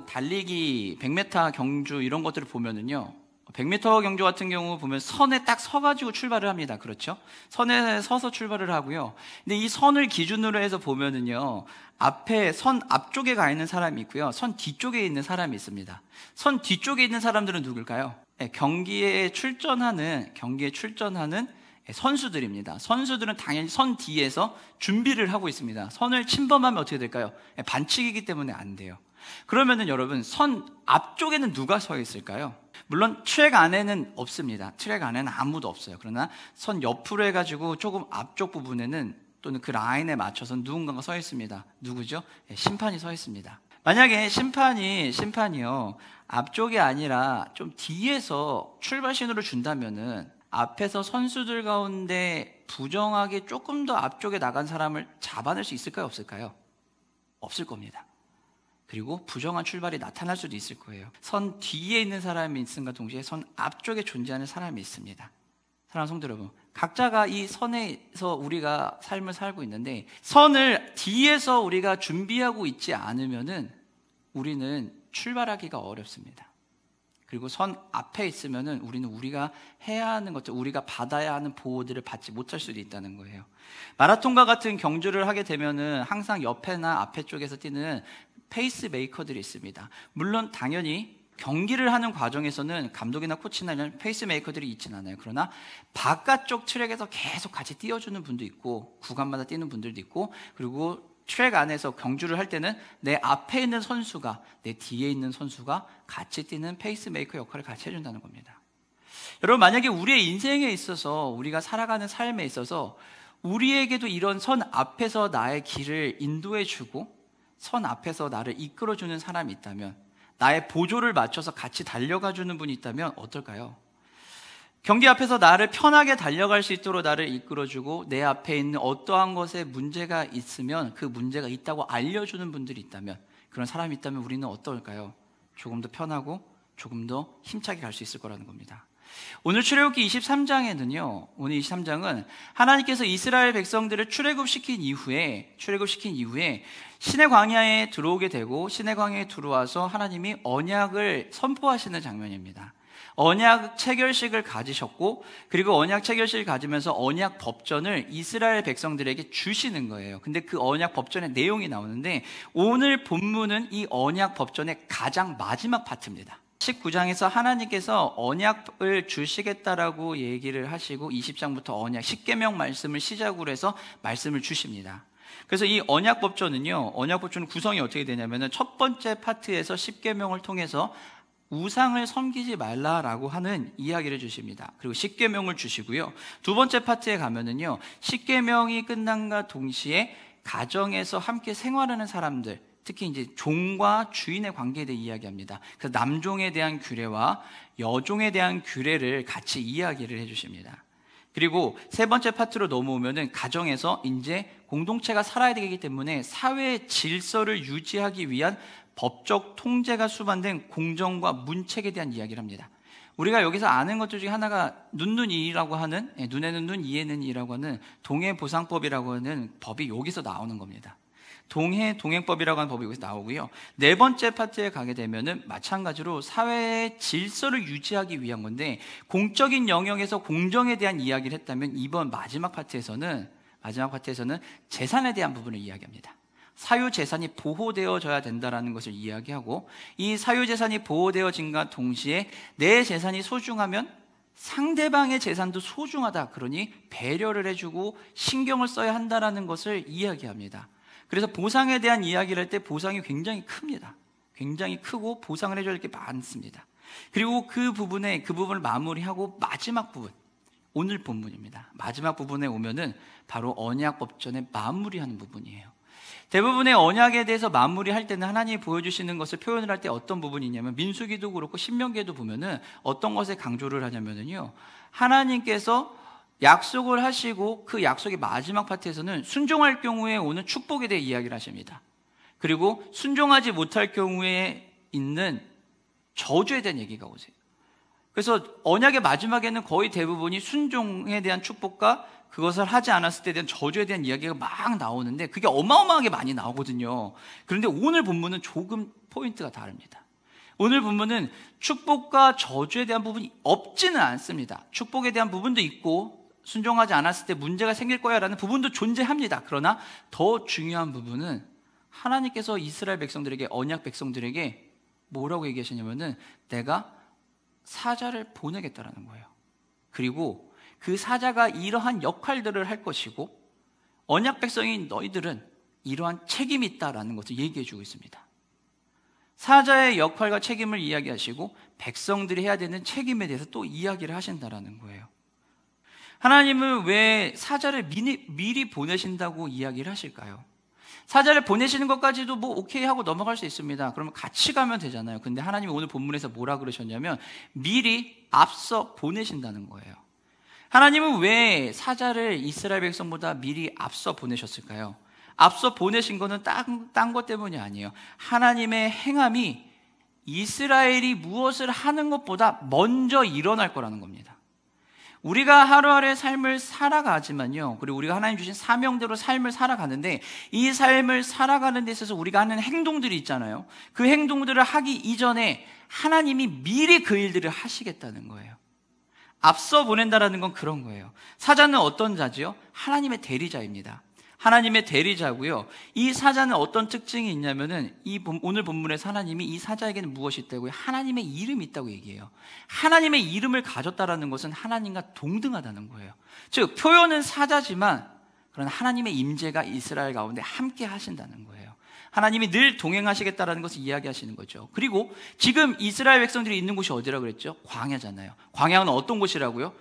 달리기 100m 경주 이런 것들을 보면은요, 100m 경주 같은 경우 보면 선에 딱 서가지고 출발을 합니다. 그렇죠? 선에 서서 출발을 하고요. 근데 이 선을 기준으로 해서 보면은요, 앞에 선 앞쪽에 가 있는 사람이 있고요, 선 뒤쪽에 있는 사람이 있습니다. 선 뒤쪽에 있는 사람들은 누굴까요? 네, 경기에 출전하는 선수들입니다. 선수들은 당연히 선 뒤에서 준비를 하고 있습니다. 선을 침범하면 어떻게 될까요? 반칙이기 때문에 안 돼요. 그러면은 여러분, 선 앞쪽에는 누가 서 있을까요? 물론 트랙 안에는 없습니다. 트랙 안에는 아무도 없어요. 그러나 선 옆으로 해가지고 조금 앞쪽 부분에는, 또는 그 라인에 맞춰서 누군가가 서 있습니다. 누구죠? 심판이 서 있습니다. 만약에 심판이요, 앞쪽이 아니라 좀 뒤에서 출발 신호를 준다면은 앞에서 선수들 가운데 부정하게 조금 더 앞쪽에 나간 사람을 잡아낼 수 있을까요? 없을까요? 없을 겁니다. 그리고 부정한 출발이 나타날 수도 있을 거예요. 선 뒤에 있는 사람이 있음과 동시에 선 앞쪽에 존재하는 사람이 있습니다. 사랑하는 성도 여러분, 각자가 이 선에서 우리가 삶을 살고 있는데, 선을 뒤에서 우리가 준비하고 있지 않으면은 우리는 출발하기가 어렵습니다. 그리고 선 앞에 있으면은 우리가 해야 하는 것들, 우리가 받아야 하는 보호들을 받지 못할 수도 있다는 거예요. 마라톤과 같은 경주를 하게 되면은 항상 옆에나 앞에 쪽에서 뛰는 페이스 메이커들이 있습니다. 물론 당연히 경기를 하는 과정에서는 감독이나 코치나 이런 페이스 메이커들이 있지는 않아요. 그러나 바깥쪽 트랙에서 계속 같이 띄워주는 분도 있고, 구간마다 뛰는 분들도 있고, 그리고 트랙 안에서 경주를 할 때는 내 앞에 있는 선수가, 내 뒤에 있는 선수가 같이 뛰는 페이스메이커 역할을 같이 해준다는 겁니다. 여러분, 만약에 우리의 인생에 있어서, 우리가 살아가는 삶에 있어서 우리에게도 이런 선 앞에서 나의 길을 인도해주고 선 앞에서 나를 이끌어주는 사람이 있다면, 나의 보조를 맞춰서 같이 달려가주는 분이 있다면 어떨까요? 경기 앞에서 나를 편하게 달려갈 수 있도록 나를 이끌어주고, 내 앞에 있는 어떠한 것에 문제가 있으면 그 문제가 있다고 알려주는 분들이 있다면, 그런 사람이 있다면 우리는 어떨까요? 조금 더 편하고 조금 더 힘차게 갈 수 있을 거라는 겁니다. 오늘 출애굽기 23장에는요, 오늘 23장은 하나님께서 이스라엘 백성들을 출애굽시킨 이후에 시내 광야에 들어오게 되고, 시내 광야에 들어와서 하나님이 언약을 선포하시는 장면입니다. 언약 체결식을 가지셨고, 그리고 언약 체결식을 가지면서 언약 법전을 이스라엘 백성들에게 주시는 거예요. 근데 그 언약 법전의 내용이 나오는데, 오늘 본문은 이 언약 법전의 가장 마지막 파트입니다. 19장에서 하나님께서 언약을 주시겠다라고 얘기를 하시고, 20장부터 언약 10계명 말씀을 시작으로 해서 말씀을 주십니다. 그래서 이 언약 법전은 구성이 어떻게 되냐면은, 첫 번째 파트에서 10계명을 통해서 우상을 섬기지 말라라고 하는 이야기를 주십니다. 그리고 10계명을 주시고요. 두 번째 파트에 가면은요, 10계명이 끝난과 동시에 가정에서 함께 생활하는 사람들, 특히 이제 종과 주인의 관계에 대해 이야기합니다. 그래서 남종에 대한 규례와 여종에 대한 규례를 같이 이야기를 해주십니다. 그리고 세 번째 파트로 넘어오면은 가정에서 이제 공동체가 살아야 되기 때문에 사회의 질서를 유지하기 위한 법적 통제가 수반된 공정과 문책에 대한 이야기를 합니다. 우리가 여기서 아는 것들 중에 하나가 눈이라고 하는, 눈에는 눈, 이에는 이라고 하는 동해보상법이라고 하는 법이 여기서 나오는 겁니다. 동행법이라고 하는 법이 여기서 나오고요. 네 번째 파트에 가게 되면은 마찬가지로 사회의 질서를 유지하기 위한 건데, 공적인 영역에서 공정에 대한 이야기를 했다면, 이번 마지막 파트에서는 재산에 대한 부분을 이야기합니다. 사유재산이 보호되어져야 된다는 것을 이야기하고, 이 사유재산이 보호되어진과 동시에 내 재산이 소중하면 상대방의 재산도 소중하다, 그러니 배려를 해주고 신경을 써야 한다는 것을 이야기합니다. 그래서 보상에 대한 이야기를 할 때 보상이 굉장히 큽니다. 굉장히 크고 보상을 해줘야 할 게 많습니다. 그리고 그 부분을 마무리하고 마지막 부분, 오늘 본문입니다. 마지막 부분에 오면은 바로 언약법전의 마무리하는 부분이에요. 대부분의 언약에 대해서 마무리할 때는 하나님이 보여주시는 것을 표현을 할 때 어떤 부분이 있냐면, 민수기도 그렇고 신명기에도 보면은 어떤 것에 강조를 하냐면은요, 하나님께서 약속을 하시고 그 약속의 마지막 파트에서는 순종할 경우에 오는 축복에 대해 이야기를 하십니다. 그리고 순종하지 못할 경우에 있는 저주에 대한 얘기가 오세요. 그래서 언약의 마지막에는 거의 대부분이 순종에 대한 축복과 그것을 하지 않았을 때에 대한 저주에 대한 이야기가 막 나오는데 그게 어마어마하게 많이 나오거든요. 그런데 오늘 본문은 조금 포인트가 다릅니다. 오늘 본문은 축복과 저주에 대한 부분이 없지는 않습니다. 축복에 대한 부분도 있고 순종하지 않았을 때 문제가 생길 거야 라는 부분도 존재합니다. 그러나 더 중요한 부분은 하나님께서 이스라엘 백성들에게, 언약 백성들에게 뭐라고 얘기하시냐면은 내가 사자를 보내겠다라는 거예요. 그리고 그 사자가 이러한 역할들을 할 것이고 언약 백성인 너희들은 이러한 책임이 있다라는 것을 얘기해 주고 있습니다. 사자의 역할과 책임을 이야기하시고 백성들이 해야 되는 책임에 대해서 또 이야기를 하신다라는 거예요. 하나님은 왜 사자를 미리 보내신다고 이야기를 하실까요? 사자를 보내시는 것까지도 뭐 오케이 하고 넘어갈 수 있습니다. 그러면 같이 가면 되잖아요. 근데 하나님이 오늘 본문에서 뭐라 그러셨냐면 미리 앞서 보내신다는 거예요. 하나님은 왜 사자를 이스라엘 백성보다 미리 앞서 보내셨을까요? 앞서 보내신 거는 딴 것 때문이 아니에요. 하나님의 행함이 이스라엘이 무엇을 하는 것보다 먼저 일어날 거라는 겁니다. 우리가 하루하루의 삶을 살아가지만요, 그리고 우리가 하나님 주신 사명대로 삶을 살아가는데 이 삶을 살아가는 데 있어서 우리가 하는 행동들이 있잖아요. 그 행동들을 하기 이전에 하나님이 미리 그 일들을 하시겠다는 거예요. 앞서 보낸다라는 건 그런 거예요. 사자는 어떤 자지요? 하나님의 대리자입니다. 하나님의 대리자고요. 이 사자는 어떤 특징이 있냐면은 오늘 본문에서 하나님이 이 사자에게는 무엇이 있다고요? 하나님의 이름이 있다고 얘기해요. 하나님의 이름을 가졌다라는 것은 하나님과 동등하다는 거예요. 즉 표현은 사자지만 그러나 하나님의 임재가 이스라엘 가운데 함께 하신다는 거예요. 하나님이 늘 동행하시겠다라는 것을 이야기하시는 거죠. 그리고 지금 이스라엘 백성들이 있는 곳이 어디라고 그랬죠? 광야잖아요. 광야는 어떤 곳이라고요?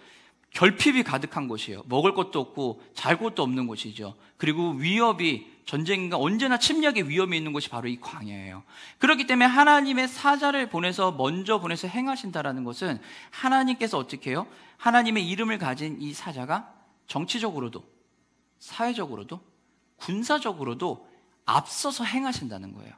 결핍이 가득한 곳이에요. 먹을 것도 없고 잘 곳도 없는 곳이죠. 그리고 위협이, 전쟁과 언제나 침략의 위험이 있는 곳이 바로 이 광야예요. 그렇기 때문에 하나님의 사자를 먼저 보내서 행하신다라는 것은 하나님께서 어떻게 해요? 하나님의 이름을 가진 이 사자가 정치적으로도 사회적으로도 군사적으로도 앞서서 행하신다는 거예요.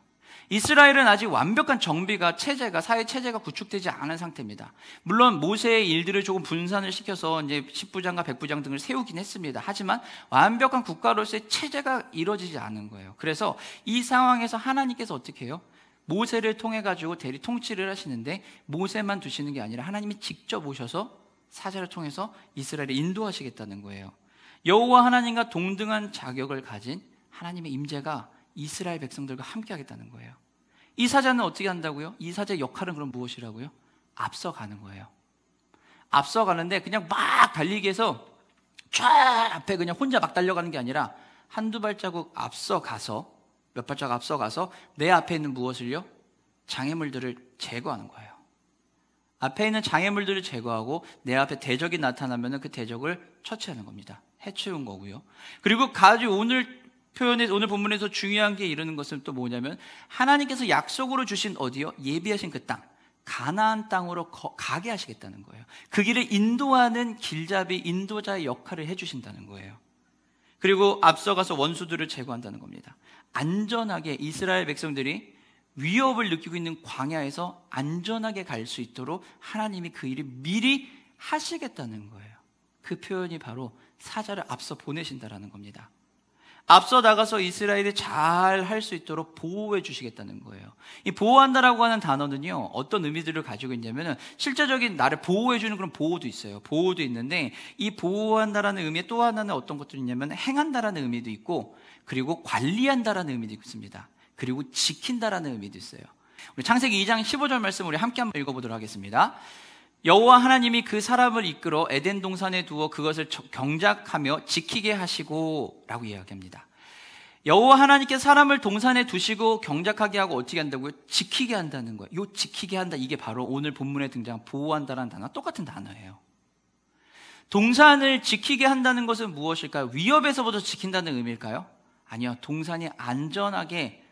이스라엘은 아직 완벽한 정비가 사회 체제가 구축되지 않은 상태입니다. 물론 모세의 일들을 조금 분산을 시켜서 이제 10부장과 100부장 등을 세우긴 했습니다. 하지만 완벽한 국가로서의 체제가 이루어지지 않은 거예요. 그래서 이 상황에서 하나님께서 어떻게 해요? 모세를 통해 가지고 대리 통치를 하시는데 모세만 두시는 게 아니라 하나님이 직접 오셔서 사자를 통해서 이스라엘을 인도하시겠다는 거예요. 여호와 하나님과 동등한 자격을 가진 하나님의 임재가 이스라엘 백성들과 함께 하겠다는 거예요. 이 사자는 어떻게 한다고요? 이 사자의 역할은 그럼 무엇이라고요? 앞서가는 거예요. 앞서가는데 그냥 막 달리기 해서 쫙 앞에 그냥 혼자 막 달려가는 게 아니라 한두 발자국 앞서가서, 몇 발자국 앞서가서 내 앞에 있는 무엇을요? 장애물들을 제거하는 거예요. 앞에 있는 장애물들을 제거하고 내 앞에 대적이 나타나면 그 대적을 처치하는 겁니다. 해치운 거고요. 그리고 오늘 본문에서 중요한 게 이르는 것은 또 뭐냐면 하나님께서 약속으로 주신 어디요? 예비하신 그 땅, 가나안 땅으로 가게 하시겠다는 거예요. 그 길을 인도하는 길잡이, 인도자의 역할을 해주신다는 거예요. 그리고 앞서가서 원수들을 제거한다는 겁니다. 안전하게 이스라엘 백성들이 위협을 느끼고 있는 광야에서 안전하게 갈 수 있도록 하나님이 그 일을 미리 하시겠다는 거예요. 그 표현이 바로 사자를 앞서 보내신다라는 겁니다. 앞서 나가서 이스라엘이 잘 할 수 있도록 보호해 주시겠다는 거예요. 이 보호한다라고 하는 단어는요, 어떤 의미들을 가지고 있냐면은 실제적인 나를 보호해 주는 그런 보호도 있어요. 보호도 있는데 이 보호한다라는 의미의 또 하나는 어떤 것들이 있냐면 행한다라는 의미도 있고, 그리고 관리한다라는 의미도 있습니다. 그리고 지킨다라는 의미도 있어요. 우리 창세기 2장 15절 말씀 우리 함께 한번 읽어보도록 하겠습니다. 여호와 하나님이 그 사람을 이끌어 에덴 동산에 두어 그것을 경작하며 지키게 하시고 라고 이야기합니다. 여호와 하나님께 사람을 동산에 두시고 경작하게 하고 어떻게 한다고요? 지키게 한다는 거예요. 요 지키게 한다, 이게 바로 오늘 본문에 등장한 보호한다라는 단어, 똑같은 단어예요. 동산을 지키게 한다는 것은 무엇일까요? 위협에서부터 지킨다는 의미일까요? 아니요. 동산이 안전하게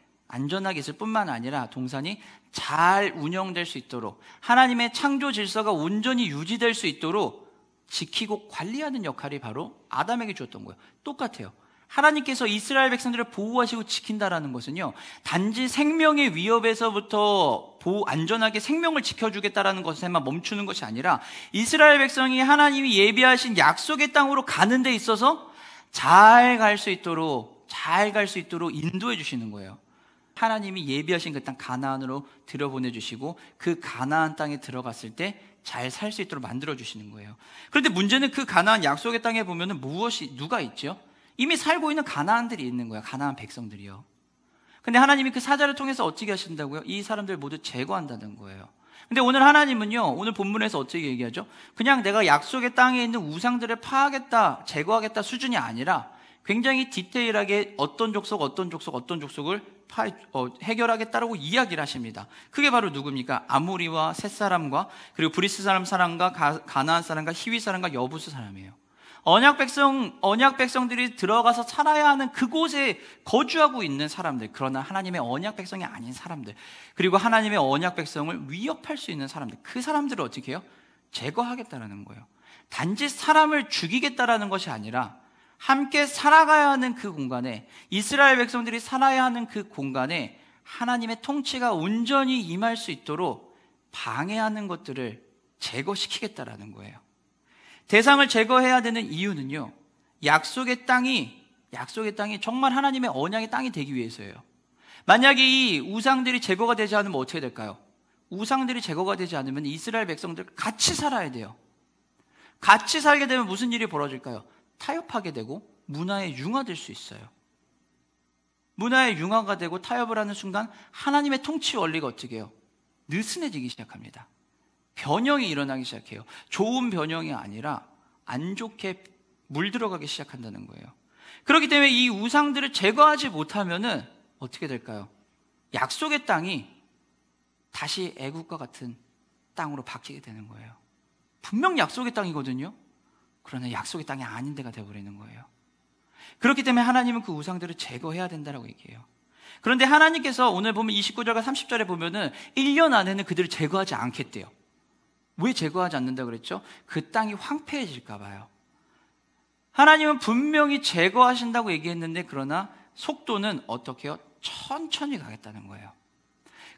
있을 뿐만 아니라 동산이 잘 운영될 수 있도록, 하나님의 창조 질서가 온전히 유지될 수 있도록 지키고 관리하는 역할이 바로 아담에게 주었던 거예요. 똑같아요. 하나님께서 이스라엘 백성들을 보호하시고 지킨다라는 것은요, 단지 생명의 위협에서부터 안전하게 생명을 지켜주겠다라는 것에만 멈추는 것이 아니라 이스라엘 백성이 하나님이 예비하신 약속의 땅으로 가는 데 있어서 잘 갈 수 있도록 인도해 주시는 거예요. 하나님이 예비하신 그 땅 가나안으로 들여보내주시고 그 가나안 땅에 들어갔을 때 잘 살 수 있도록 만들어주시는 거예요. 그런데 문제는 그 가나안 약속의 땅에 보면은 누가 있죠? 이미 살고 있는 가나안들이 있는 거예요. 가나안 백성들이요. 근데 하나님이 그 사자를 통해서 어떻게 하신다고요? 이 사람들 모두 제거한다는 거예요. 근데 오늘 하나님은요, 오늘 본문에서 어떻게 얘기하죠? 그냥 내가 약속의 땅에 있는 우상들을 파하겠다, 제거하겠다 수준이 아니라 굉장히 디테일하게 어떤 족속을 해결하겠다라고 이야기를 하십니다. 그게 바로 누굽니까? 아모리와 셋사람과 그리고 브리스 사람과 가나안 사람과 히위 사람과 여부스 사람이에요. 언약 백성들이 들어가서 살아야 하는 그곳에 거주하고 있는 사람들, 그러나 하나님의 언약 백성이 아닌 사람들, 그리고 하나님의 언약 백성을 위협할 수 있는 사람들, 그 사람들을 어떻게 해요? 제거하겠다라는 거예요. 단지 사람을 죽이겠다라는 것이 아니라 함께 살아가야 하는 그 공간에, 이스라엘 백성들이 살아야 하는 그 공간에 하나님의 통치가 온전히 임할 수 있도록 방해하는 것들을 제거시키겠다라는 거예요. 대상을 제거해야 되는 이유는요, 약속의 땅이 정말 하나님의 언약의 땅이 되기 위해서예요. 만약에 이 우상들이 제거가 되지 않으면 어떻게 될까요? 우상들이 제거가 되지 않으면 이스라엘 백성들 같이 살아야 돼요. 같이 살게 되면 무슨 일이 벌어질까요? 타협하게 되고 문화에 융화될 수 있어요. 문화에 융화가 되고 타협을 하는 순간 하나님의 통치 원리가 어떻게 해요? 느슨해지기 시작합니다. 변형이 일어나기 시작해요. 좋은 변형이 아니라 안 좋게 물들어가기 시작한다는 거예요. 그렇기 때문에 이 우상들을 제거하지 못하면은 어떻게 될까요? 약속의 땅이 다시 애국과 같은 땅으로 바뀌게 되는 거예요. 분명 약속의 땅이거든요. 그러나 약속의 땅이 아닌 데가 되어버리는 거예요. 그렇기 때문에 하나님은 그 우상들을 제거해야 된다고 얘기해요. 그런데 하나님께서 오늘 보면 29절과 30절에 보면은 1년 안에는 그들을 제거하지 않겠대요. 왜 제거하지 않는다고 그랬죠? 그 땅이 황폐해질까 봐요. 하나님은 분명히 제거하신다고 얘기했는데, 그러나 속도는 어떻게 해요? 천천히 가겠다는 거예요.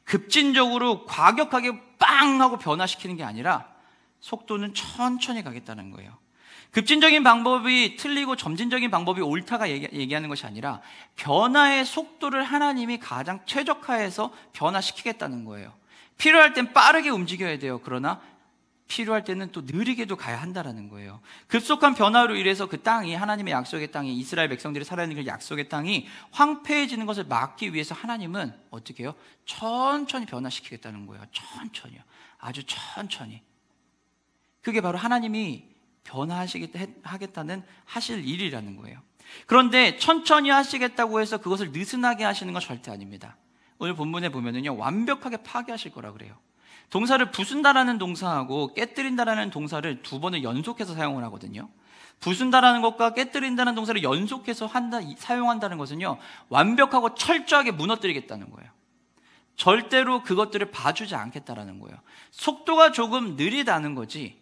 급진적으로 과격하게 빵 하고 변화시키는 게 아니라 속도는 천천히 가겠다는 거예요. 급진적인 방법이 틀리고 점진적인 방법이 옳다가 얘기하는 것이 아니라 변화의 속도를 하나님이 가장 최적화해서 변화시키겠다는 거예요. 필요할 땐 빠르게 움직여야 돼요. 그러나 필요할 때는 또 느리게도 가야 한다는 거예요. 급속한 변화로 인해서 그 땅이, 하나님의 약속의 땅이, 이스라엘 백성들이 살아야 하는 그 약속의 땅이 황폐해지는 것을 막기 위해서 하나님은 어떻게 해요? 천천히 변화시키겠다는 거예요. 천천히요. 아주 천천히. 그게 바로 하나님이 변화하시겠다는 하실 일이라는 거예요. 그런데 천천히 하시겠다고 해서 그것을 느슨하게 하시는 건 절대 아닙니다. 오늘 본문에 보면은요, 완벽하게 파괴하실 거라 그래요. 동사를 부순다라는 동사하고 깨뜨린다라는 동사를 두 번을 연속해서 사용을 하거든요. 부순다라는 것과 깨뜨린다는 동사를 연속해서 사용한다는 것은요, 완벽하고 철저하게 무너뜨리겠다는 거예요. 절대로 그것들을 봐주지 않겠다라는 거예요. 속도가 조금 느리다는 거지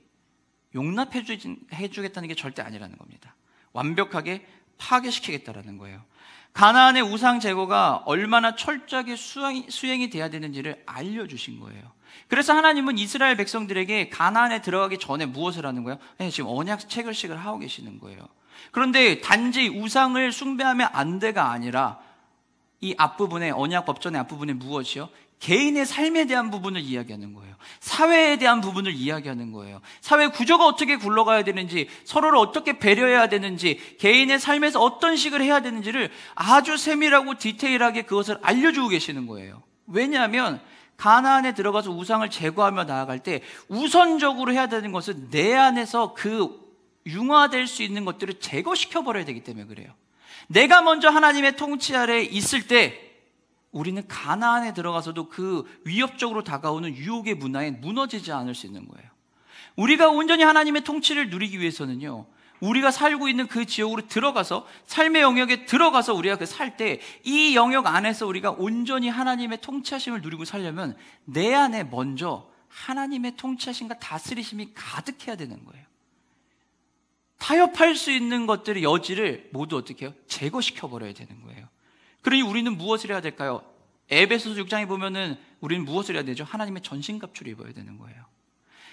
용납해주겠다는 게 절대 아니라는 겁니다. 완벽하게 파괴시키겠다라는 거예요. 가나안의 우상 제거가 얼마나 철저하게 수행이 돼야 되는지를 알려주신 거예요. 그래서 하나님은 이스라엘 백성들에게 가나안에 들어가기 전에 무엇을 하는 거예요? 지금 언약 체결식을 하고 계시는 거예요. 그런데 단지 우상을 숭배하면 안 돼가 아니라 이 앞부분에, 언약 법전의 앞부분에 무엇이요? 개인의 삶에 대한 부분을 이야기하는 거예요. 사회에 대한 부분을 이야기하는 거예요. 사회 구조가 어떻게 굴러가야 되는지, 서로를 어떻게 배려해야 되는지, 개인의 삶에서 어떤 식을 해야 되는지를 아주 세밀하고 디테일하게 그것을 알려주고 계시는 거예요. 왜냐하면 가나안에 들어가서 우상을 제거하며 나아갈 때 우선적으로 해야 되는 것은 내 안에서 그 융화될 수 있는 것들을 제거시켜버려야 되기 때문에 그래요. 내가 먼저 하나님의 통치 아래에 있을 때 우리는 가나안에 들어가서도 그 위협적으로 다가오는 유혹의 문화에 무너지지 않을 수 있는 거예요. 우리가 온전히 하나님의 통치를 누리기 위해서는요, 우리가 살고 있는 그 지역으로 들어가서, 삶의 영역에 들어가서 우리가 그 살 때 이 영역 안에서 우리가 온전히 하나님의 통치하심을 누리고 살려면 내 안에 먼저 하나님의 통치하심과 다스리심이 가득해야 되는 거예요. 타협할 수 있는 것들의 여지를 모두 어떻게 해요? 제거시켜 버려야 되는 거예요. 그러니 우리는 무엇을 해야 될까요? 에베소서 6장에 보면은 우리는 무엇을 해야 되죠? 하나님의 전신갑주를 입어야 되는 거예요.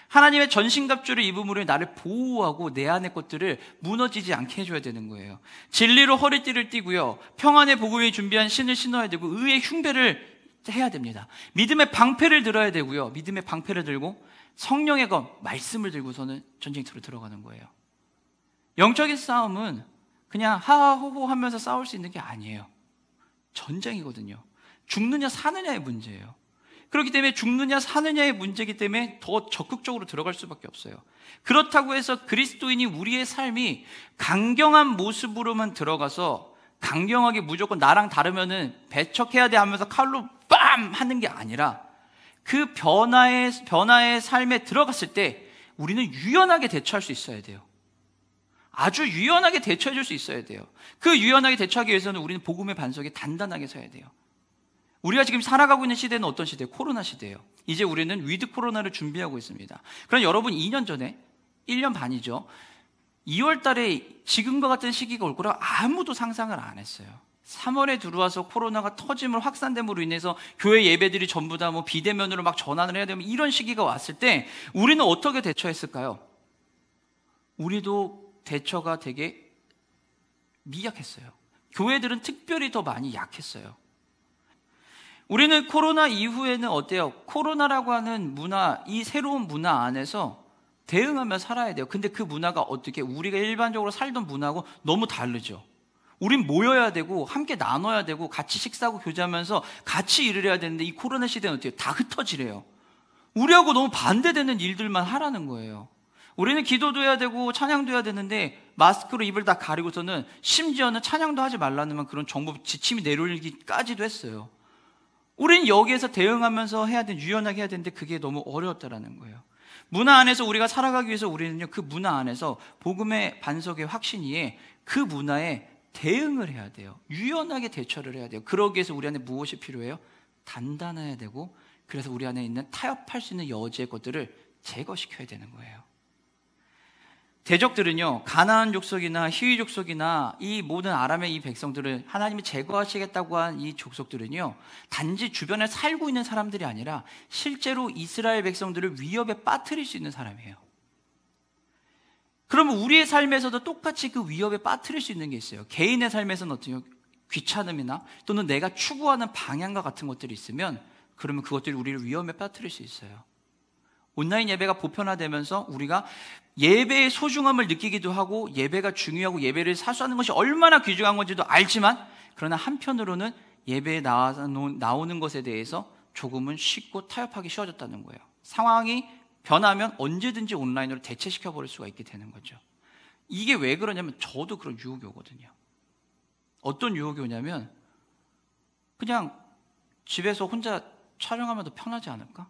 하나님의 전신갑주를 입음으로 나를 보호하고 내 안의 것들을 무너지지 않게 해줘야 되는 거예요. 진리로 허리띠를 띠고요, 평안의 복음이 준비한 신을 신어야 되고, 의의 흉배를 해야 됩니다. 믿음의 방패를 들어야 되고요, 믿음의 방패를 들고 성령의 것, 말씀을 들고서는 전쟁터로 들어가는 거예요. 영적인 싸움은 그냥 하하호호 하면서 싸울 수 있는 게 아니에요. 전쟁이거든요. 죽느냐 사느냐의 문제예요. 그렇기 때문에 죽느냐 사느냐의 문제이기 때문에 더 적극적으로 들어갈 수밖에 없어요. 그렇다고 해서 그리스도인이 우리의 삶이 강경한 모습으로만 들어가서 강경하게 무조건 나랑 다르면은 배척해야 돼 하면서 칼로 빰 하는 게 아니라, 그 변화의 삶에 들어갔을 때 우리는 유연하게 대처할 수 있어야 돼요. 아주 유연하게 대처해 줄 수 있어야 돼요. 그 유연하게 대처하기 위해서는 우리는 복음의 반석에 단단하게 서야 돼요. 우리가 지금 살아가고 있는 시대는 어떤 시대예요? 코로나 시대예요. 이제 우리는 위드 코로나를 준비하고 있습니다. 그럼 여러분 2년 전에, 1년 반이죠, 2월 달에 지금과 같은 시기가 올 거라고 아무도 상상을 안 했어요. 3월에 들어와서 코로나가 터짐을 확산됨으로 인해서 교회 예배들이 전부 다 뭐 비대면으로 막 전환을 해야 되면, 이런 시기가 왔을 때 우리는 어떻게 대처했을까요? 우리도 대처가 되게 미약했어요. 교회들은 특별히 더 많이 약했어요. 우리는 코로나 이후에는 어때요? 코로나라고 하는 문화, 이 새로운 문화 안에서 대응하며 살아야 돼요. 근데 그 문화가 어떻게, 우리가 일반적으로 살던 문화하고 너무 다르죠. 우린 모여야 되고 함께 나눠야 되고 같이 식사하고 교제하면서 같이 일을 해야 되는데, 이 코로나 시대는 어때요? 다 흩어지래요. 우리하고 너무 반대되는 일들만 하라는 거예요. 우리는 기도도 해야 되고 찬양도 해야 되는데 마스크로 입을 다 가리고서는 심지어는 찬양도 하지 말라는 그런 정부 지침이 내려오기까지도 했어요. 우리는 여기에서 대응하면서 해야 되는, 유연하게 해야 되는데 그게 너무 어려웠다라는 거예요. 문화 안에서 우리가 살아가기 위해서 우리는요, 그 문화 안에서 복음의 반석의 확신 위에 그 문화에 대응을 해야 돼요. 유연하게 대처를 해야 돼요. 그러기 위해서 우리 안에 무엇이 필요해요? 단단해야 되고, 그래서 우리 안에 있는 타협할 수 있는 여지의 것들을 제거시켜야 되는 거예요. 대적들은요, 가나안 족속이나 히위 족속이나 이 모든 아람의 이 백성들을 하나님이 제거하시겠다고 한 이 족속들은요, 단지 주변에 살고 있는 사람들이 아니라 실제로 이스라엘 백성들을 위협에 빠뜨릴 수 있는 사람이에요. 그러면 우리의 삶에서도 똑같이 그 위협에 빠뜨릴 수 있는 게 있어요. 개인의 삶에서는 어때요? 귀찮음이나 또는 내가 추구하는 방향과 같은 것들이 있으면, 그러면 그것들이 우리를 위험에 빠뜨릴 수 있어요. 온라인 예배가 보편화되면서 우리가 예배의 소중함을 느끼기도 하고, 예배가 중요하고 예배를 사수하는 것이 얼마나 귀중한 건지도 알지만, 그러나 한편으로는 예배에 나오는 것에 대해서 조금은 쉽고 타협하기 쉬워졌다는 거예요. 상황이 변하면 언제든지 온라인으로 대체시켜버릴 수가 있게 되는 거죠. 이게 왜 그러냐면, 저도 그런 유혹이 오거든요. 어떤 유혹이 오냐면, 그냥 집에서 혼자 촬영하면 더 편하지 않을까?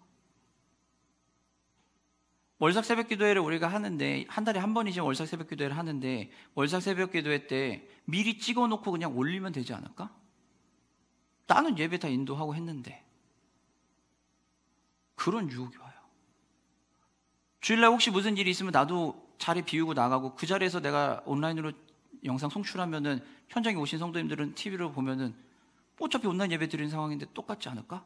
월삭 새벽 기도회를 우리가 하는데, 한 달에 한 번이지 월삭 새벽 기도회를 하는데, 월삭 새벽 기도회 때 미리 찍어놓고 그냥 올리면 되지 않을까? 나는 예배 다 인도하고 했는데. 그런 유혹이 와요. 주일날 혹시 무슨 일이 있으면 나도 자리 비우고 나가고, 그 자리에서 내가 온라인으로 영상 송출하면은 현장에 오신 성도님들은 TV로 보면은 어차피 온라인 예배 드리는 상황인데 똑같지 않을까?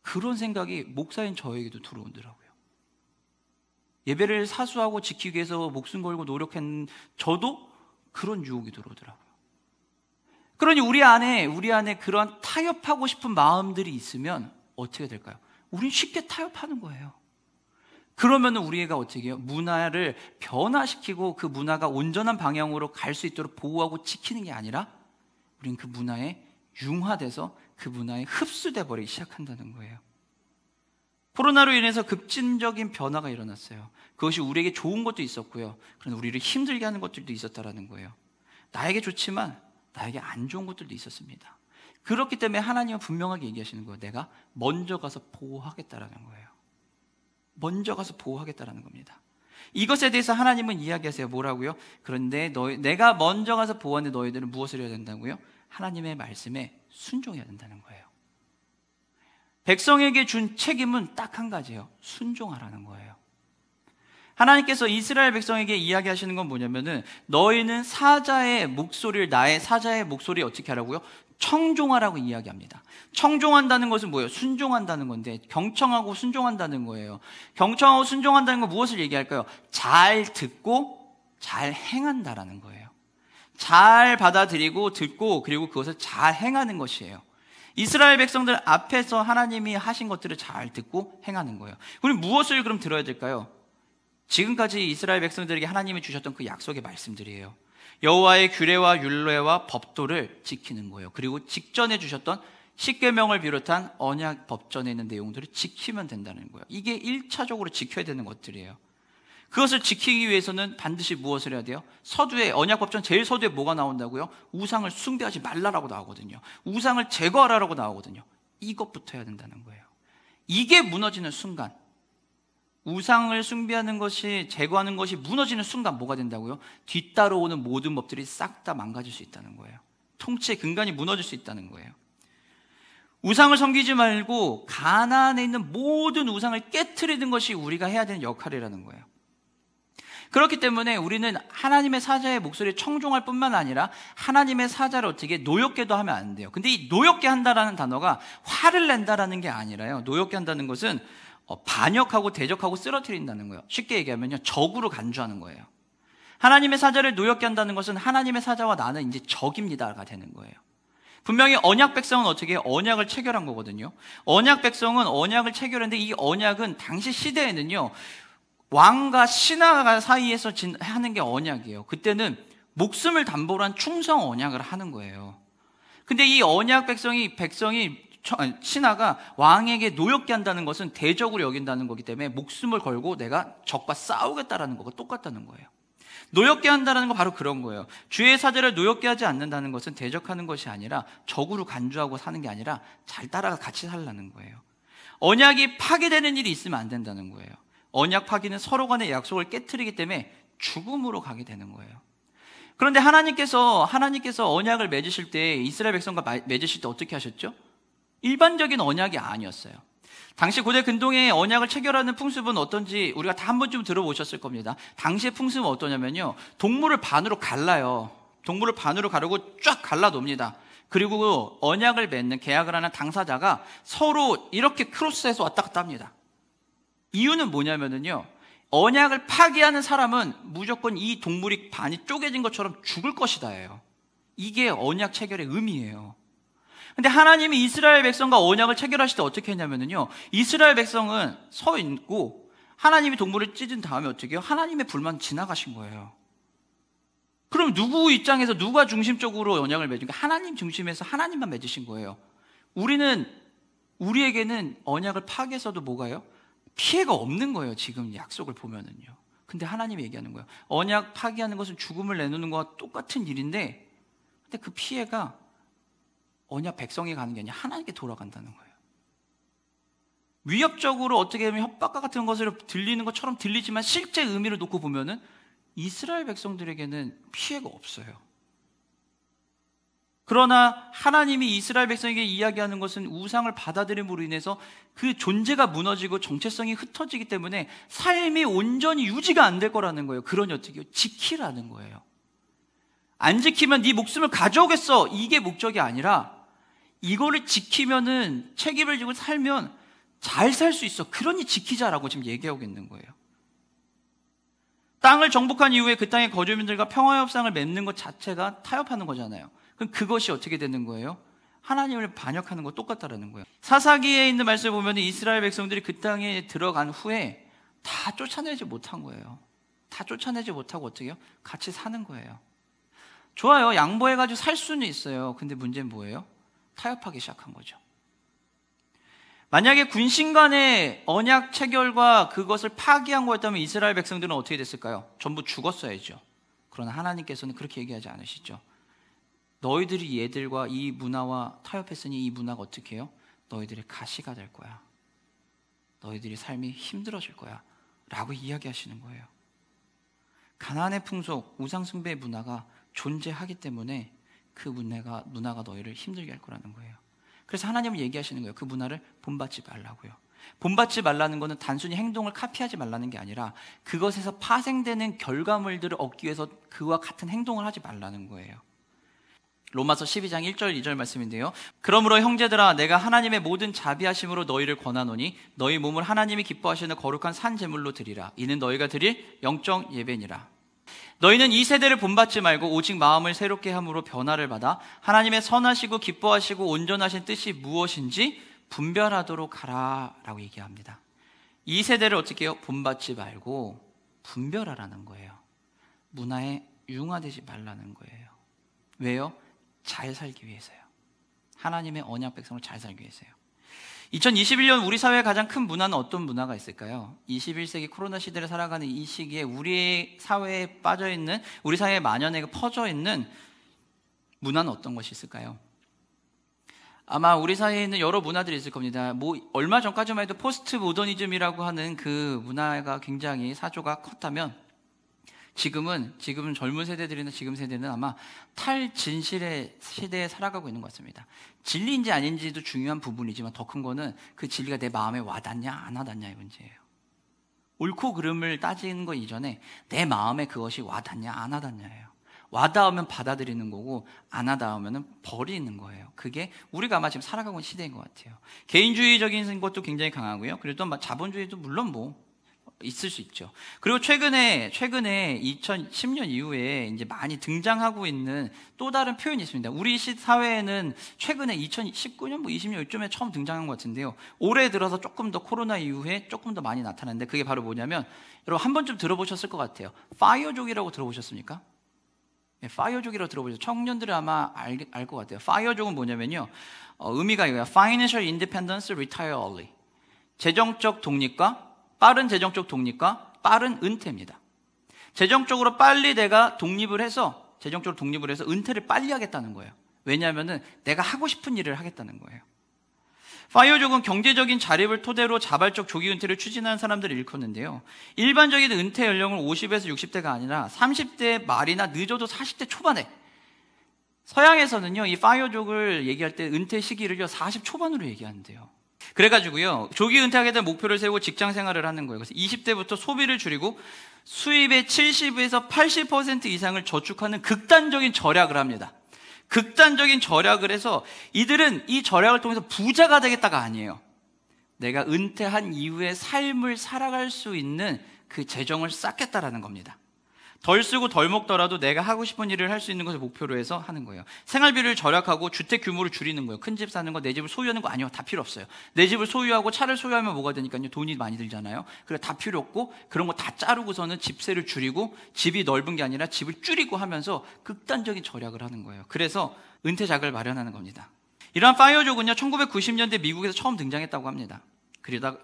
그런 생각이 목사인 저에게도 들어오더라고요. 예배를 사수하고 지키기 위해서 목숨 걸고 노력한 저도 그런 유혹이 들어오더라고요. 그러니 우리 안에 그런 타협하고 싶은 마음들이 있으면 어떻게 될까요? 우린 쉽게 타협하는 거예요. 그러면 우리가 어떻게 해요? 문화를 변화시키고 그 문화가 온전한 방향으로 갈 수 있도록 보호하고 지키는 게 아니라, 우린 그 문화에 융화돼서 그 문화에 흡수돼 버리기 시작한다는 거예요. 코로나로 인해서 급진적인 변화가 일어났어요. 그것이 우리에게 좋은 것도 있었고요, 그런데 우리를 힘들게 하는 것들도 있었다라는 거예요. 나에게 좋지만 나에게 안 좋은 것들도 있었습니다. 그렇기 때문에 하나님은 분명하게 얘기하시는 거예요. 내가 먼저 가서 보호하겠다라는 거예요. 먼저 가서 보호하겠다라는 겁니다. 이것에 대해서 하나님은 이야기하세요. 뭐라고요? 그런데 내가 먼저 가서 보호하는데 너희들은 무엇을 해야 된다고요? 하나님의 말씀에 순종해야 된다는 거예요. 백성에게 준 책임은 딱 한 가지예요. 순종하라는 거예요. 하나님께서 이스라엘 백성에게 이야기하시는 건 뭐냐면은 너희는 사자의 목소리를, 나의 사자의 목소리를 어떻게 하라고요? 청종하라고 이야기합니다. 청종한다는 것은 뭐예요? 순종한다는 건데, 경청하고 순종한다는 거예요. 경청하고 순종한다는 건 무엇을 얘기할까요? 잘 듣고 잘 행한다라는 거예요. 잘 받아들이고 듣고 그리고 그것을 잘 행하는 것이에요. 이스라엘 백성들 앞에서 하나님이 하신 것들을 잘 듣고 행하는 거예요. 우리 무엇을 그럼 들어야 될까요? 지금까지 이스라엘 백성들에게 하나님이 주셨던 그 약속의 말씀들이에요. 여호와의 규례와 율례와 법도를 지키는 거예요. 그리고 직전에 주셨던 십계명을 비롯한 언약 법전에 있는 내용들을 지키면 된다는 거예요. 이게 1차적으로 지켜야 되는 것들이에요. 그것을 지키기 위해서는 반드시 무엇을 해야 돼요? 서두에, 언약 법전 제일 서두에 뭐가 나온다고요? 우상을 숭배하지 말라라고 나오거든요. 우상을 제거하라라고 나오거든요. 이것부터 해야 된다는 거예요. 이게 무너지는 순간, 우상을 숭배하는 것이, 제거하는 것이 무너지는 순간 뭐가 된다고요? 뒤따라오는 모든 법들이 싹 다 망가질 수 있다는 거예요. 통치의 근간이 무너질 수 있다는 거예요. 우상을 섬기지 말고 가나안에 있는 모든 우상을 깨트리는 것이 우리가 해야 되는 역할이라는 거예요. 그렇기 때문에 우리는 하나님의 사자의 목소리에 청종할 뿐만 아니라 하나님의 사자를 어떻게 노엽게도 하면 안 돼요. 근데 이 노엽게 한다라는 단어가 화를 낸다라는 게 아니라요. 노엽게 한다는 것은 반역하고 대적하고 쓰러뜨린다는 거예요. 쉽게 얘기하면요, 적으로 간주하는 거예요. 하나님의 사자를 노엽게 한다는 것은 하나님의 사자와 나는 이제 적입니다가 되는 거예요. 분명히 언약 백성은 어떻게 해요? 언약을 체결한 거거든요. 언약 백성은 언약을 체결했는데 이 언약은 당시 시대에는요, 왕과 신하가 사이에서 하는 게 언약이에요. 그때는 목숨을 담보로 한 충성 언약을 하는 거예요. 근데 이 언약 백성이 신하가 왕에게 노엽게 한다는 것은 대적으로 여긴다는 거기 때문에 목숨을 걸고 내가 적과 싸우겠다라는 거가 똑같다는 거예요. 노엽게 한다는 건 바로 그런 거예요. 주의 사자를 노엽게 하지 않는다는 것은 대적하는 것이 아니라 적으로 간주하고 사는 게 아니라 잘 따라가 같이 살라는 거예요. 언약이 파괴되는 일이 있으면 안 된다는 거예요. 언약 파기는 서로 간의 약속을 깨트리기 때문에 죽음으로 가게 되는 거예요. 그런데 하나님께서 언약을 맺으실 때, 이스라엘 백성과 맺으실 때 어떻게 하셨죠? 일반적인 언약이 아니었어요. 당시 고대 근동의 언약을 체결하는 풍습은 어떤지 우리가 다 한 번쯤 들어보셨을 겁니다. 당시의 풍습은 어떠냐면요, 동물을 반으로 갈라요. 동물을 반으로 가르고 쫙 갈라 놓습니다. 그리고 언약을 맺는, 계약을 하는 당사자가 서로 이렇게 크로스해서 왔다 갔다 합니다. 이유는 뭐냐면요, 언약을 파기하는 사람은 무조건 이 동물이 반이 쪼개진 것처럼 죽을 것이다예요. 이게 언약 체결의 의미예요. 근데 하나님이 이스라엘 백성과 언약을 체결하실 때 어떻게 했냐면요, 이스라엘 백성은 서 있고 하나님이 동물을 찢은 다음에 어떻게 해요? 하나님의 불만 지나가신 거예요. 그럼 누구 입장에서 누가 중심적으로 언약을 맺은 거예요? 하나님 중심에서 하나님만 맺으신 거예요. 우리에게는 언약을 파괴해서도 뭐가요? 피해가 없는 거예요. 지금 약속을 보면은요. 근데 하나님이 얘기하는 거예요. 언약 파기하는 것은 죽음을 내놓는 것과 똑같은 일인데, 근데 그 피해가 언약 백성이 가는 게 아니라 하나님께 돌아간다는 거예요. 위협적으로 어떻게 보면 협박과 같은 것으로 들리는 것처럼 들리지만 실제 의미를 놓고 보면은 이스라엘 백성들에게는 피해가 없어요. 그러나 하나님이 이스라엘 백성에게 이야기하는 것은 우상을 받아들임으로 인해서 그 존재가 무너지고 정체성이 흩어지기 때문에 삶이 온전히 유지가 안 될 거라는 거예요. 그러니 어떻게 해요? 지키라는 거예요. 안 지키면 네 목숨을 가져오겠어, 이게 목적이 아니라 이거를 지키면은, 책임을 지고 살면 잘 살 수 있어, 그러니 지키자라고 지금 얘기하고 있는 거예요. 땅을 정복한 이후에 그 땅의 거주민들과 평화협상을 맺는 것 자체가 타협하는 거잖아요. 그럼 그것이 어떻게 되는 거예요? 하나님을 반역하는 거 똑같다라는 거예요. 사사기에 있는 말씀을 보면 이스라엘 백성들이 그 땅에 들어간 후에 다 쫓아내지 못한 거예요. 다 쫓아내지 못하고 어떻게 해요? 같이 사는 거예요. 좋아요, 양보해가지고 살 수는 있어요. 근데 문제는 뭐예요? 타협하기 시작한 거죠. 만약에 군신 간의 언약 체결과 그것을 파기한 거였다면 이스라엘 백성들은 어떻게 됐을까요? 전부 죽었어야죠. 그러나 하나님께서는 그렇게 얘기하지 않으시죠. 너희들이 얘들과 이 문화와 타협했으니 이 문화가 어떻게 해요? 너희들의 가시가 될 거야. 너희들이 삶이 힘들어질 거야 라고 이야기하시는 거예요. 가나안의 풍속, 우상숭배의 문화가 존재하기 때문에 그 문화가 너희를 힘들게 할 거라는 거예요. 그래서 하나님은 얘기하시는 거예요. 그 문화를 본받지 말라고요. 본받지 말라는 것은 단순히 행동을 카피하지 말라는 게 아니라 그것에서 파생되는 결과물들을 얻기 위해서 그와 같은 행동을 하지 말라는 거예요. 로마서 12장 1절 2절 말씀인데요. 그러므로 형제들아 내가 하나님의 모든 자비하심으로 너희를 권하노니 너희 몸을 하나님이 기뻐하시는 거룩한 산 제물로 드리라. 이는 너희가 드릴 영적 예배니라. 너희는 이 세대를 본받지 말고 오직 마음을 새롭게 함으로 변화를 받아 하나님의 선하시고 기뻐하시고 온전하신 뜻이 무엇인지 분별하도록 하라 라고 얘기합니다. 이 세대를 어떻게 해요? 본받지 말고 분별하라는 거예요. 문화에 융화되지 말라는 거예요. 왜요? 잘 살기 위해서요. 하나님의 언약 백성을 잘 살기 위해서요. 2021년 우리 사회의 가장 큰 문화는 어떤 문화가 있을까요? 21세기 코로나 시대를 살아가는 이 시기에 우리 사회에 빠져있는, 우리 사회에 만연해 퍼져있는 문화는 어떤 것이 있을까요? 아마 우리 사회에 있는 여러 문화들이 있을 겁니다. 얼마 전까지만 해도 포스트 모더니즘이라고 하는 그 문화가 굉장히 사조가 컸다면 지금은 젊은 세대들이나 지금 세대는 아마 탈진실의 시대에 살아가고 있는 것 같습니다. 진리인지 아닌지도 중요한 부분이지만 더 큰 거는 그 진리가 내 마음에 와닿냐 안 와닿냐의 문제예요. 옳고 그름을 따지는 것 이전에 내 마음에 그것이 와닿냐 안 와닿냐예요. 와닿으면 받아들이는 거고 안 와닿으면 버리는 거예요. 그게 우리가 아마 지금 살아가고 있는 시대인 것 같아요. 개인주의적인 것도 굉장히 강하고요. 그리고 또 자본주의도 물론 있을 수 있죠. 그리고 최근에 2010년 이후에 이제 많이 등장하고 있는 또 다른 표현이 있습니다. 우리 사회에는 최근에 2019년, 20년 이쯤에 처음 등장한 것 같은데요. 올해 들어서 조금 더 코로나 이후에 조금 더 많이 나타났는데 그게 바로 뭐냐면 여러분 한 번쯤 들어보셨을 것 같아요. 파이어족이라고 들어보셨습니까? 네, 파이어족이라고 들어보셨죠? 청년들은 아마 알 것 같아요. 파이어족은 뭐냐면요. 의미가 이거예요. Financial Independence Retire Early. 재정적 독립과 빠른 재정적 독립과 빠른 은퇴입니다. 재정적으로 빨리 내가 재정적으로 독립을 해서 은퇴를 빨리 하겠다는 거예요. 왜냐하면 내가 하고 싶은 일을 하겠다는 거예요. 파이어족은 경제적인 자립을 토대로 자발적 조기 은퇴를 추진하는 사람들을 일컫는데요. 일반적인 은퇴 연령은 50에서 60대가 아니라 30대 말이나 늦어도 40대 초반에, 서양에서는요, 이 파이어족을 얘기할 때 은퇴 시기를요, 40 초반으로 얘기하는데요. 그래가지고요, 조기 은퇴하게 된 목표를 세우고 직장 생활을 하는 거예요. 그래서 20대부터 소비를 줄이고 수입의 70에서 80% 이상을 저축하는 극단적인 절약을 합니다. 극단적인 절약을 해서 이들은 이 절약을 통해서 부자가 되겠다가 아니에요. 내가 은퇴한 이후의 삶을 살아갈 수 있는 그 재정을 쌓겠다라는 겁니다. 덜 쓰고 덜 먹더라도 내가 하고 싶은 일을 할 수 있는 것을 목표로 해서 하는 거예요. 생활비를 절약하고 주택 규모를 줄이는 거예요. 큰 집 사는 거, 내 집을 소유하는 거 아니요. 다 필요 없어요. 내 집을 소유하고 차를 소유하면 뭐가 되니까요. 돈이 많이 들잖아요. 그래 다 필요 없고 그런 거 다 자르고서는 집세를 줄이고 집이 넓은 게 아니라 집을 줄이고 하면서 극단적인 절약을 하는 거예요. 그래서 은퇴작을 마련하는 겁니다. 이러한 파이어족은요 1990년대 미국에서 처음 등장했다고 합니다.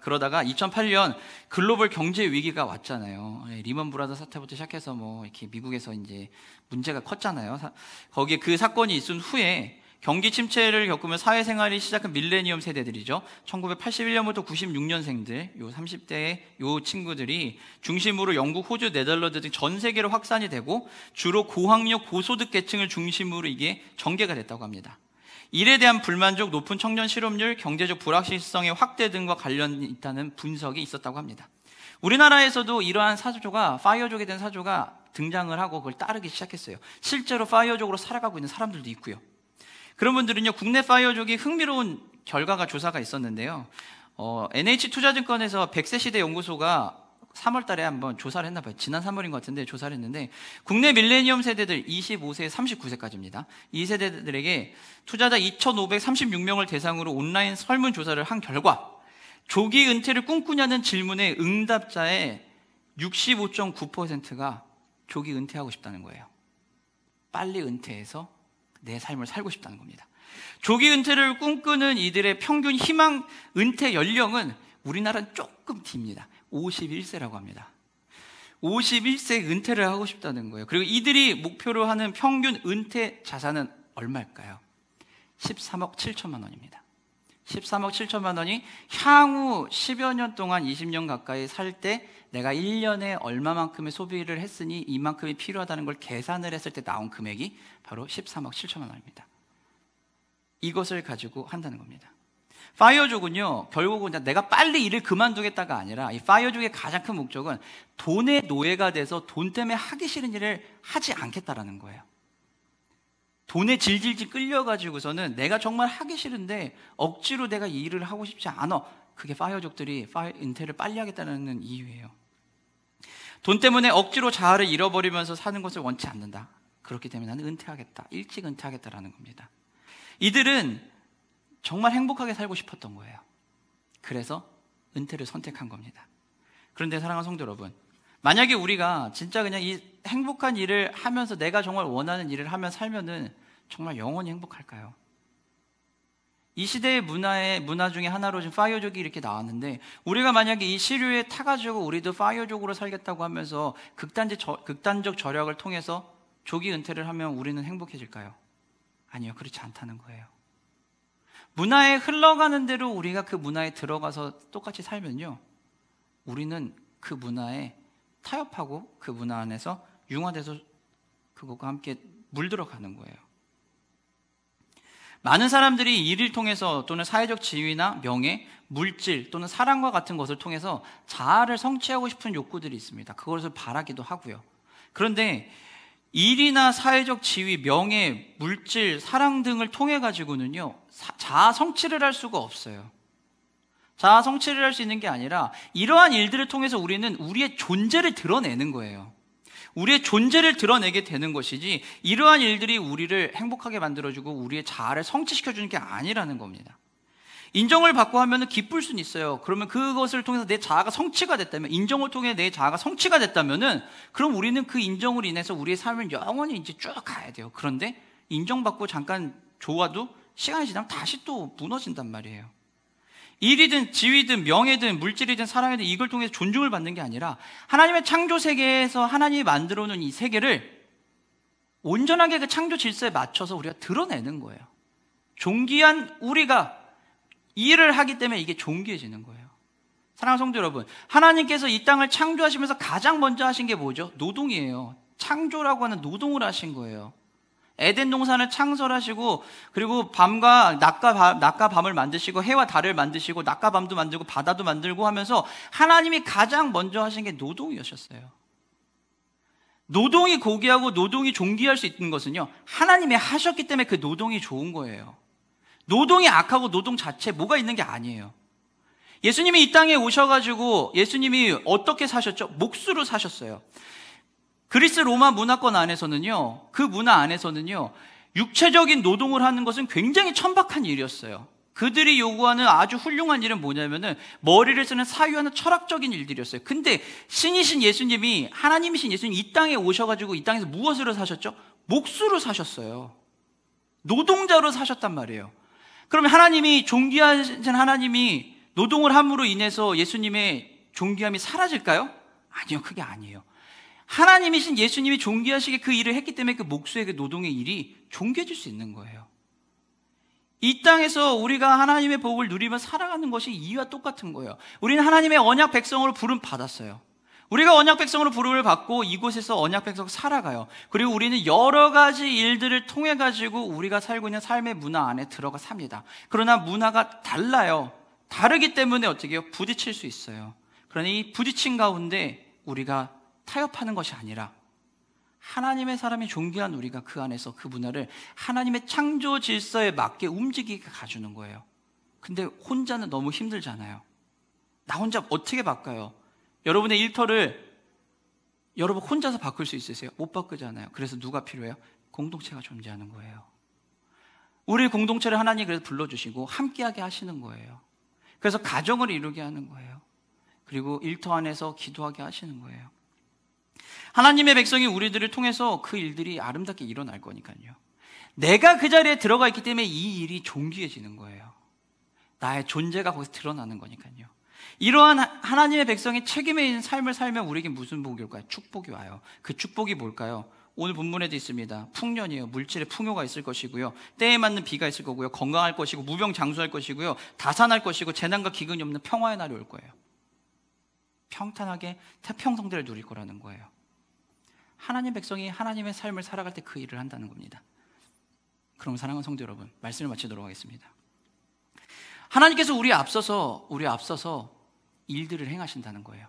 그러다가 2008년 글로벌 경제 위기가 왔잖아요. 리먼 브라더 사태부터 시작해서 이렇게 미국에서 이제 문제가 컸잖아요. 거기에 그 사건이 있은 후에 경기 침체를 겪으며 사회생활이 시작한 밀레니엄 세대들이죠. 1981년부터 96년생들, 요 30대의 요 친구들이 중심으로 영국, 호주, 네덜란드 등 전 세계로 확산이 되고 주로 고학력, 고소득 계층을 중심으로 이게 전개가 됐다고 합니다. 일에 대한 불만족, 높은 청년 실업률, 경제적 불확실성의 확대 등과 관련이 있다는 분석이 있었다고 합니다. 우리나라에서도 이러한 파이어족에 대한 사조가 등장을 하고 그걸 따르기 시작했어요. 실제로 파이어족으로 살아가고 있는 사람들도 있고요. 그런 분들은요, 국내 파이어족이 흥미로운 결과가 조사가 있었는데요. NH투자증권에서 100세 시대 연구소가 3월 달에 한번 조사를 했나 봐요. 지난 3월인 것 같은데 조사를 했는데 국내 밀레니엄 세대들 25세, 39세까지입니다. 이 세대들에게 투자자 2,536명을 대상으로 온라인 설문조사를 한 결과 조기 은퇴를 꿈꾸냐는 질문에 응답자의 65.9%가 조기 은퇴하고 싶다는 거예요. 빨리 은퇴해서 내 삶을 살고 싶다는 겁니다. 조기 은퇴를 꿈꾸는 이들의 평균 희망 은퇴 연령은 우리나라는 조금 딥니다. 51세라고 합니다. 51세 은퇴를 하고 싶다는 거예요. 그리고 이들이 목표로 하는 평균 은퇴 자산은 얼마일까요? 13억 7천만 원입니다. 13억 7천만 원이 향후 10여 년 동안 20년 가까이 살 때 내가 1년에 얼마만큼의 소비를 했으니 이만큼이 필요하다는 걸 계산을 했을 때 나온 금액이 바로 13억 7천만 원입니다. 이것을 가지고 한다는 겁니다. 파이어족은요, 결국은 내가 빨리 일을 그만두겠다가 아니라 이 파이어족의 가장 큰 목적은 돈의 노예가 돼서 돈 때문에 하기 싫은 일을 하지 않겠다라는 거예요. 돈에 질질질 끌려가지고서는 내가 정말 하기 싫은데 억지로 내가 이 일을 하고 싶지 않아. 그게 파이어족들이 은퇴를 빨리 하겠다는 이유예요. 돈 때문에 억지로 자아를 잃어버리면서 사는 것을 원치 않는다. 그렇기 때문에 나는 은퇴하겠다. 일찍 은퇴하겠다라는 겁니다. 이들은 정말 행복하게 살고 싶었던 거예요. 그래서 은퇴를 선택한 겁니다. 그런데 사랑하는 성도 여러분, 만약에 우리가 진짜 그냥 이 행복한 일을 하면서 내가 정말 원하는 일을 하며 살면은 정말 영원히 행복할까요? 이 시대의 문화 중에 하나로 지금 파이어족이 이렇게 나왔는데, 우리가 만약에 이 시류에 타가지고 우리도 파이어족으로 살겠다고 하면서 극단적 절약을 통해서 조기 은퇴를 하면 우리는 행복해질까요? 아니요, 그렇지 않다는 거예요. 문화에 흘러가는 대로 우리가 그 문화에 들어가서 똑같이 살면요, 우리는 그 문화에 타협하고 그 문화 안에서 융화돼서 그것과 함께 물들어가는 거예요. 많은 사람들이 일을 통해서 또는 사회적 지위나 명예, 물질 또는 사랑과 같은 것을 통해서 자아를 성취하고 싶은 욕구들이 있습니다. 그것을 바라기도 하고요. 그런데 일이나 사회적 지위, 명예, 물질, 사랑 등을 통해 가지고는요, 자아 성취를 할 수가 없어요. 자아 성취를 할 수 있는 게 아니라 이러한 일들을 통해서 우리는 우리의 존재를 드러내는 거예요. 우리의 존재를 드러내게 되는 것이지, 이러한 일들이 우리를 행복하게 만들어주고 우리의 자아를 성취시켜주는 게 아니라는 겁니다. 인정을 받고 하면 기쁠 수는 있어요. 그러면 그것을 통해서 내 자아가 성취가 됐다면, 인정을 통해 내 자아가 성취가 됐다면은, 그럼 우리는 그 인정으로 인해서 우리의 삶을 영원히 이제 쭉 가야 돼요. 그런데 인정받고 잠깐 좋아도 시간이 지나면 다시 또 무너진단 말이에요. 일이든 지위든 명예든 물질이든 사랑이든 이걸 통해서 존중을 받는 게 아니라 하나님의 창조 세계에서 하나님이 만들어 놓은 이 세계를 온전하게 그 창조 질서에 맞춰서 우리가 드러내는 거예요. 존귀한 우리가 일을 하기 때문에 이게 존귀해지는 거예요. 사랑하는 성도 여러분, 하나님께서 이 땅을 창조하시면서 가장 먼저 하신 게 뭐죠? 노동이에요. 창조라고 하는 노동을 하신 거예요. 에덴 동산을 창설하시고, 그리고 낮과 밤을 만드시고, 해와 달을 만드시고, 낮과 밤도 만들고 바다도 만들고 하면서 하나님이 가장 먼저 하신 게 노동이었어요. 노동이 고귀하고 노동이 존귀할 수 있는 것은요, 하나님이 하셨기 때문에 그 노동이 좋은 거예요. 노동이 악하고 노동 자체에 뭐가 있는 게 아니에요. 예수님이 이 땅에 오셔가지고 예수님이 어떻게 사셨죠? 몫으로 사셨어요. 그리스 로마 문화권 안에서는요, 그 문화 안에서는요, 육체적인 노동을 하는 것은 굉장히 천박한 일이었어요. 그들이 요구하는 아주 훌륭한 일은 뭐냐면은 머리를 쓰는 사유하는 철학적인 일들이었어요. 근데 신이신 예수님이, 하나님이신 예수님이 이 땅에 오셔가지고 이 땅에서 무엇으로 사셨죠? 몫으로 사셨어요. 노동자로 사셨단 말이에요. 그러면 하나님이, 존귀하신 하나님이 노동을 함으로 인해서 예수님의 존귀함이 사라질까요? 아니요, 그게 아니에요. 하나님이신 예수님이 존귀하시게 그 일을 했기 때문에 그 몫의 그 노동의 일이 존귀해질 수 있는 거예요. 이 땅에서 우리가 하나님의 복을 누리며 살아가는 것이 이와 똑같은 거예요. 우리는 하나님의 언약 백성으로 부름 받았어요. 우리가 언약 백성으로 부름을 받고 이곳에서 언약 백성으로 살아가요. 그리고 우리는 여러 가지 일들을 통해 가지고 우리가 살고 있는 삶의 문화 안에 들어가 삽니다. 그러나 문화가 달라요. 다르기 때문에 어떻게 해요? 부딪힐 수 있어요. 그러나 이 부딪힌 가운데 우리가 타협하는 것이 아니라 하나님의 사람이 존귀한 우리가 그 안에서 그 문화를 하나님의 창조 질서에 맞게 움직이게 가주는 거예요. 근데 혼자는 너무 힘들잖아요. 나 혼자 어떻게 바꿔요? 여러분의 일터를 여러분 혼자서 바꿀 수 있으세요? 못 바꾸잖아요. 그래서 누가 필요해요? 공동체가 존재하는 거예요. 우리 공동체를 하나님이 그래서 불러주시고 함께하게 하시는 거예요. 그래서 가정을 이루게 하는 거예요. 그리고 일터 안에서 기도하게 하시는 거예요. 하나님의 백성이 우리들을 통해서 그 일들이 아름답게 일어날 거니까요. 내가 그 자리에 들어가 있기 때문에 이 일이 존귀해지는 거예요. 나의 존재가 거기서 드러나는 거니까요. 이러한 하나님의 백성이 책임에 있는 삶을 살면 우리에게 무슨 복이 올까요? 축복이 와요. 그 축복이 뭘까요? 오늘 본문에도 있습니다. 풍년이에요. 물질의 풍요가 있을 것이고요. 때에 맞는 비가 있을 거고요. 건강할 것이고 무병장수할 것이고요. 다산할 것이고 재난과 기근이 없는 평화의 날이 올 거예요. 평탄하게 태평성대를 누릴 거라는 거예요. 하나님 백성이 하나님의 삶을 살아갈 때 그 일을 한다는 겁니다. 그럼 사랑하는 성도 여러분, 말씀을 마치도록 하겠습니다. 하나님께서 우리 앞서서 일들을 행하신다는 거예요.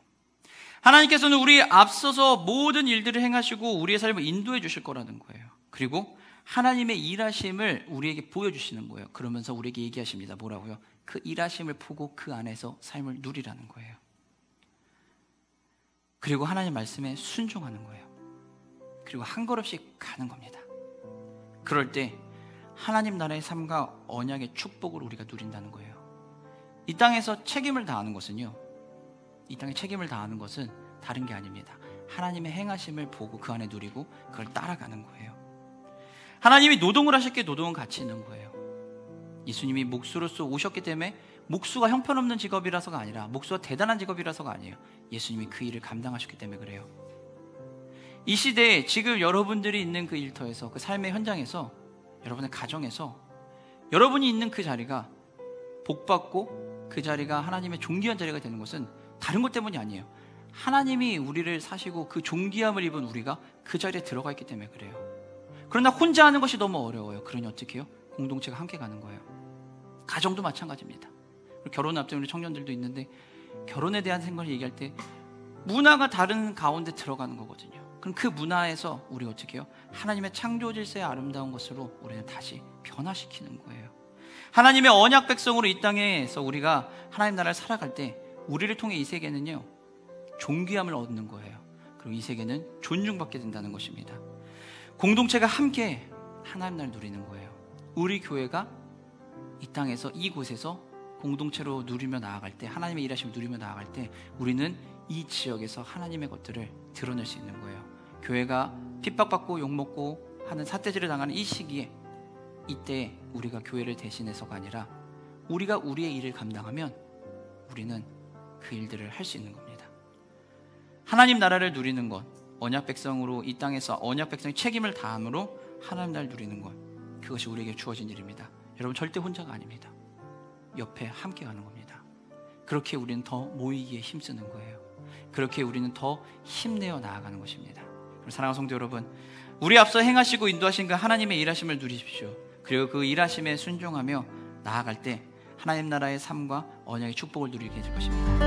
하나님께서는 우리 앞서서 모든 일들을 행하시고 우리의 삶을 인도해 주실 거라는 거예요. 그리고 하나님의 일하심을 우리에게 보여주시는 거예요. 그러면서 우리에게 얘기하십니다. 뭐라고요? 그 일하심을 보고 그 안에서 삶을 누리라는 거예요. 그리고 하나님 말씀에 순종하는 거예요. 그리고 한 걸음씩 가는 겁니다. 그럴 때 하나님 나라의 삶과 언약의 축복을 우리가 누린다는 거예요. 이 땅에서 책임을 다하는 것은요, 이 땅에 책임을 다하는 것은 다른 게 아닙니다. 하나님의 행하심을 보고 그 안에 누리고 그걸 따라가는 거예요. 하나님이 노동을 하셨기에 노동은 가치 있는 거예요. 예수님이 목수로서 오셨기 때문에 목수가 형편없는 직업이라서가 아니라, 목수가 대단한 직업이라서가 아니에요. 예수님이 그 일을 감당하셨기 때문에 그래요. 이 시대에 지금 여러분들이 있는 그 일터에서, 그 삶의 현장에서, 여러분의 가정에서 여러분이 있는 그 자리가 복받고 그 자리가 하나님의 존귀한 자리가 되는 것은 다른 것 때문이 아니에요. 하나님이 우리를 사시고 그 존귀함을 입은 우리가 그 자리에 들어가 있기 때문에 그래요. 그러나 혼자 하는 것이 너무 어려워요. 그러니 어떻게 해요? 공동체가 함께 가는 거예요. 가정도 마찬가지입니다. 결혼 앞둔 우리 청년들도 있는데, 결혼에 대한 생각을 얘기할 때 문화가 다른 가운데 들어가는 거거든요. 그럼 그 문화에서 우리가 어떻게 해요? 하나님의 창조 질서의 아름다운 것으로 우리는 다시 변화시키는 거예요. 하나님의 언약 백성으로 이 땅에서 우리가 하나님 나라를 살아갈 때 우리를 통해 이 세계는요, 존귀함을 얻는 거예요. 그리고 이 세계는 존중받게 된다는 것입니다. 공동체가 함께 하나님 나라를 누리는 거예요. 우리 교회가 이 땅에서, 이곳에서 공동체로 누리며 나아갈 때, 하나님의 일하심을 누리며 나아갈 때 우리는 이 지역에서 하나님의 것들을 드러낼 수 있는 거예요. 교회가 핍박받고 욕먹고 하는 삿대질을 당하는 이 시기에, 이때 우리가 교회를 대신해서가 아니라 우리가 우리의 일을 감당하면 우리는 그 일들을 할 수 있는 겁니다. 하나님 나라를 누리는 것, 언약 백성으로 이 땅에서 언약 백성의 책임을 다함으로 하나님 나라를 누리는 것, 그것이 우리에게 주어진 일입니다. 여러분, 절대 혼자가 아닙니다. 옆에 함께 가는 겁니다. 그렇게 우리는 더 모이기에 힘쓰는 거예요. 그렇게 우리는 더 힘내어 나아가는 것입니다. 사랑하는 성도 여러분, 우리 앞서 행하시고 인도하신 그 하나님의 일하심을 누리십시오. 그리고 그 일하심에 순종하며 나아갈 때 하나님 나라의 삶과 언약의 축복을 누리게 될 것입니다.